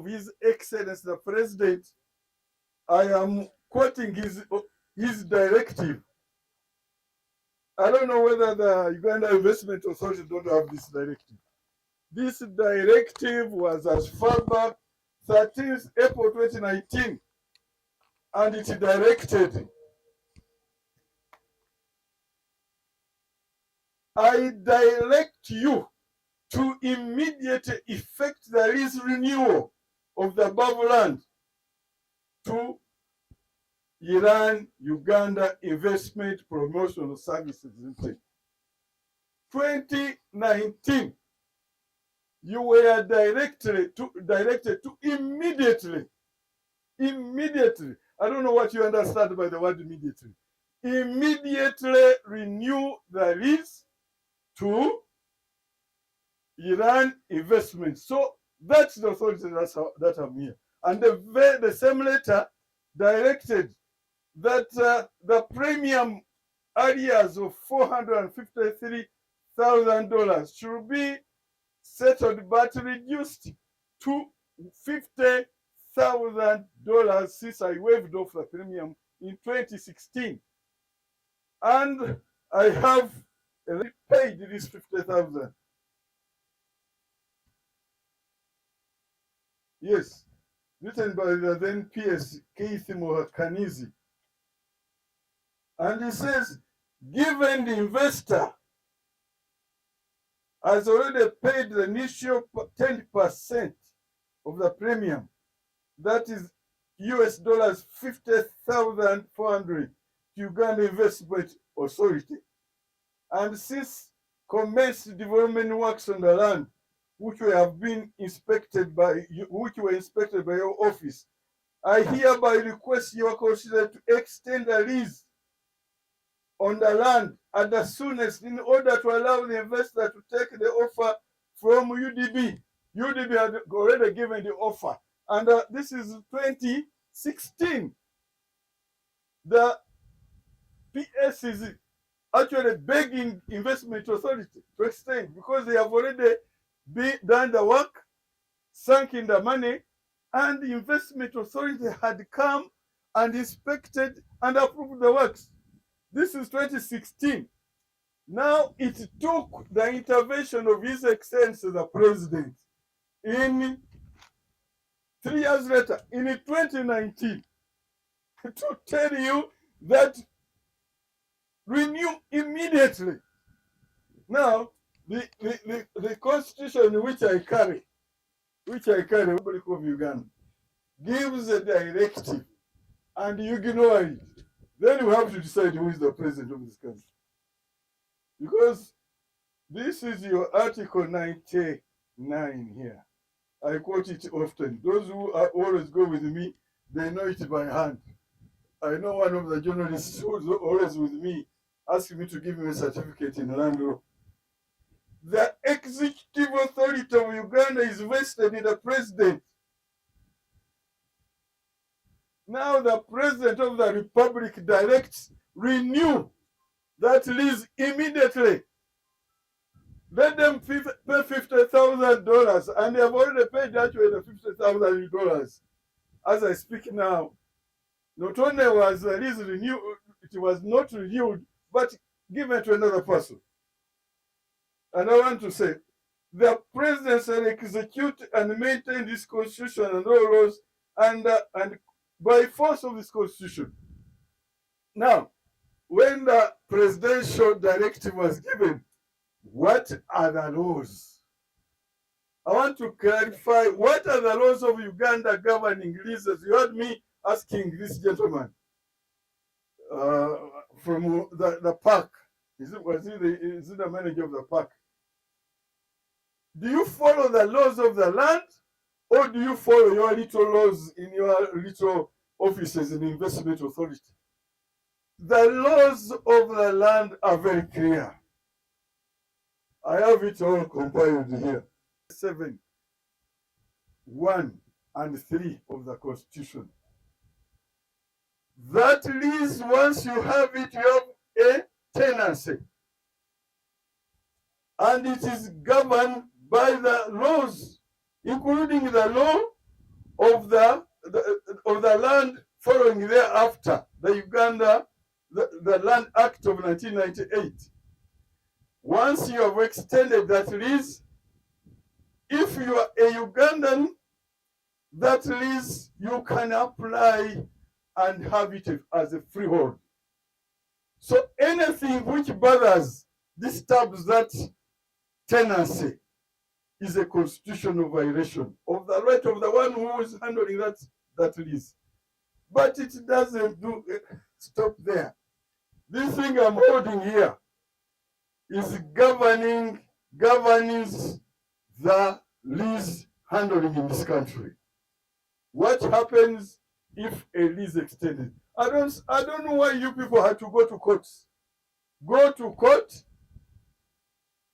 of His Excellency the President, I am quoting his directive. I don't know whether the Uganda Investment Authority don't have this directive. This directive was as far back 13th April 2019, and it directed, I direct you to immediately effect the lease renewal of the above land to Iran Uganda Investment Promotional Services Limited. 2019, you were directed to immediately, I don't know what you understand by the word immediately renew the lease to Iran Investment. So that's the authority that I'm here. And the same letter directed that the premium areas of $453,000 should be settled but reduced to $50,000 since I waived off the premium in 2016. And I have paid this $50,000. Yes, written by the then PS Keith Kanizi. And he says, given the investor has already paid the initial 10% of the premium, that is US dollars 50,400 to Uganda Investment Authority, and since commenced development works on the land which were inspected by your office, I hereby request your consider to extend the lease on the land at the soonest in order to allow the investor to take the offer from UDB. UDB had already given the offer, and this is 2016. The PS is actually begging Investment Authority to extend because they have already done the work, sunk in the money, and the Investment Authority had come and inspected and approved the works. This is 2016. Now it took the intervention of His Excellency the President in 3 years later, in 2019, to tell you that renew immediately. Now, the constitution which I carry, Republic of Uganda, gives a directive and you ignore it. Then you have to decide who is the president of this country. Because this is your Article 99 here. I quote it often. Those who always go with me, they know it by hand. I know one of the journalists who's always with me asked me to give him a certificate in land law. The executive authority of Uganda is vested in the president. Now the president of the republic directs renew that lease immediately. Let them pay $50,000, and they have already paid actually the $50,000. As I speak now, not only was the lease renewed, it was not renewed, but given to another person. And I want to say, the president shall execute and maintain this constitution and all laws, and by force of this constitution. Now, when the presidential directive was given, what are the laws? I want to clarify, what are the laws of Uganda governing leases? You heard me asking this gentleman from the park. Is it the manager of the park? Do you follow the laws of the land, or do you follow your little laws in your little offices in the investment authority? The laws of the land are very clear. I have it all compiled here. 7, 1, and 3 of the Constitution. That lease, once you have it, you have a tenancy. And it is governed by the laws, including the law of the land following thereafter, the Land Act of 1998. Once you have extended that lease, if you are a Ugandan, that lease you can apply and have it as a freehold. So anything which bothers, disturbs that tenancy is a constitutional violation of the right of the one who is handling that lease. But it doesn't stop there. This thing I'm holding here is governing the lease handling in this country. What happens if a lease extended? I don't know why you people had to go to court. Go to court?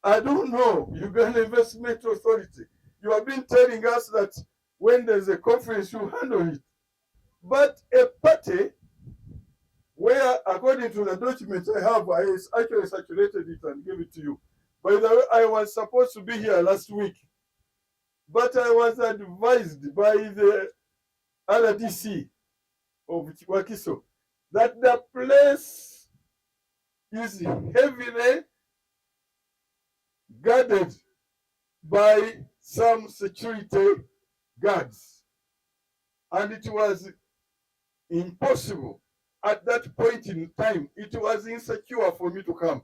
I don't know. Uganda Investment Authority. You have been telling us that when there's a conference, you handle it. But a party where, according to the document I have, I actually circulated it and gave it to you. By the way, I was supposed to be here last week, but I was advised by the RDC of Wakiso that the place is heavily guarded by some security guards, and it was impossible at that point in time. It was insecure for me to come,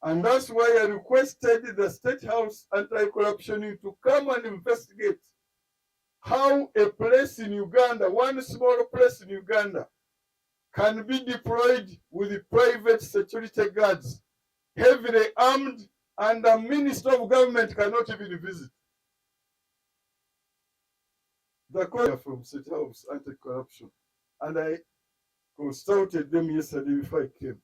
and that's why I requested the State House Anti-Corruption Unit to come and investigate how a place in Uganda, one small place in Uganda, can be deployed with private security guards, heavily armed, and the Minister of Government cannot even visit. The call from State House Anti-Corruption, and I consulted them yesterday before I came.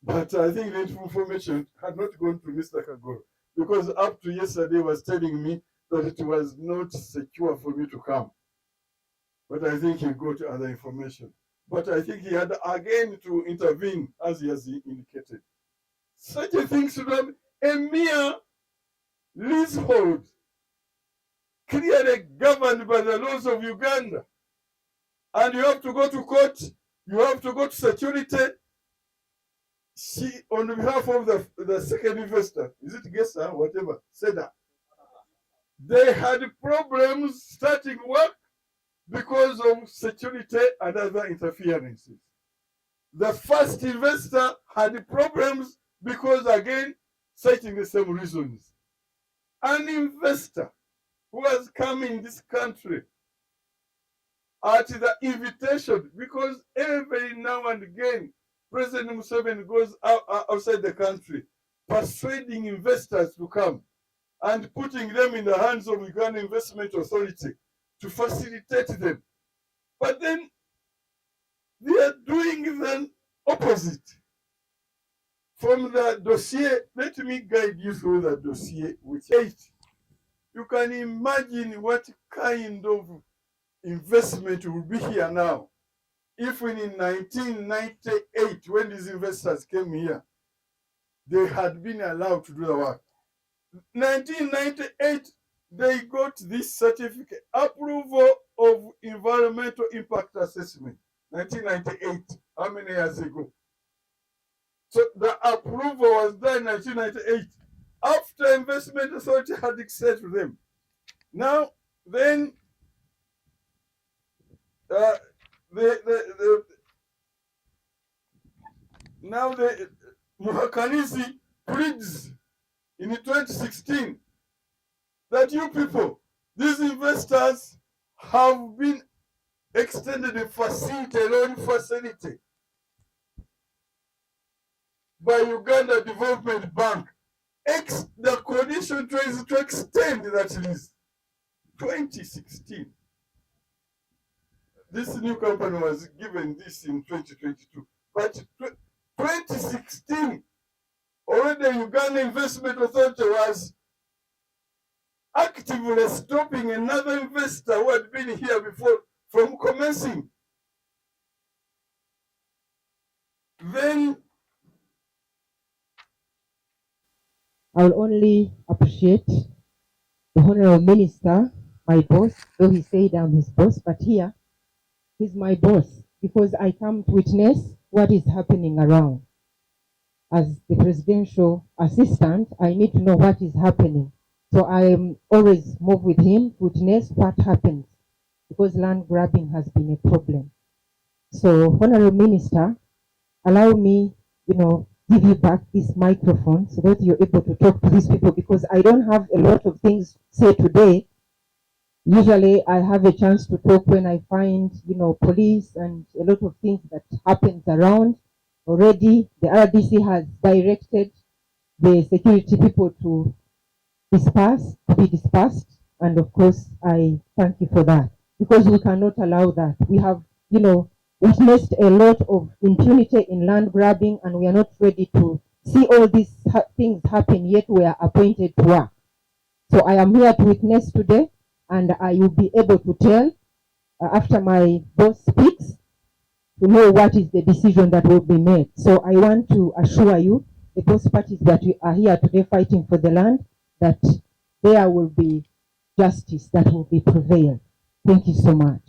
But I think the information had not gone to Mr. Kagoro, because up to yesterday was telling me that it was not secure for me to come. But I think he got other information. But I think he had again to intervene, as he has indicated. Such a thing should have a mere leasehold, clearly governed by the laws of Uganda. And you have to go to court, you have to go to security. She, on behalf of the second investor, is it Gesa, whatever, said that they had problems starting work because of security and other interferences. The first investor had problems because, again, citing the same reasons. An investor who has come in this country at the invitation, because every now and again, President Museveni goes outside the country, persuading investors to come and putting them in the hands of Uganda Investment Authority to facilitate them. But then they are doing the opposite. From the dossier, let me guide you through the dossier, which 8. You can imagine what kind of investment will be here now. If in 1998, when these investors came here, they had been allowed to do the work. 1998, they got this certificate, approval of environmental impact assessment. 1998, how many years ago? So the approval was done in 1998 after Investment Authority had accepted them. Now, then, now the Muhakanizi pleads in 2016 that you people, these investors have been extended a facility, a loan facility by Uganda Development Bank. The condition is to extend that lease. 2016. This new company was given this in 2022. But 2016, already the Uganda Investment Authority was actively stopping another investor who had been here before from commencing. Then I will only appreciate the Honorable Minister my boss, though he said I'm his boss, but here he's my boss because I come to witness what is happening around. As the presidential assistant, I need to know what is happening. So I always move with him to witness what happens because land grabbing has been a problem. So, Honorable Minister, allow me, give you back this microphone so that you're able to talk to these people because I don't have a lot of things to say today. Usually I have a chance to talk when I find, police and a lot of things that happens around. Already the RDC has directed the security people to be dispersed. And of course, I thank you for that because we cannot allow that. We have, witnessed a lot of impunity in land grabbing and we are not ready to see all these things happen, yet we are appointed to work. So I am here to witness today and I will be able to tell after my boss speaks to know what is the decision that will be made. So I want to assure you, the both parties that we are here today fighting for the land, that there will be justice that will be prevailed. Thank you so much.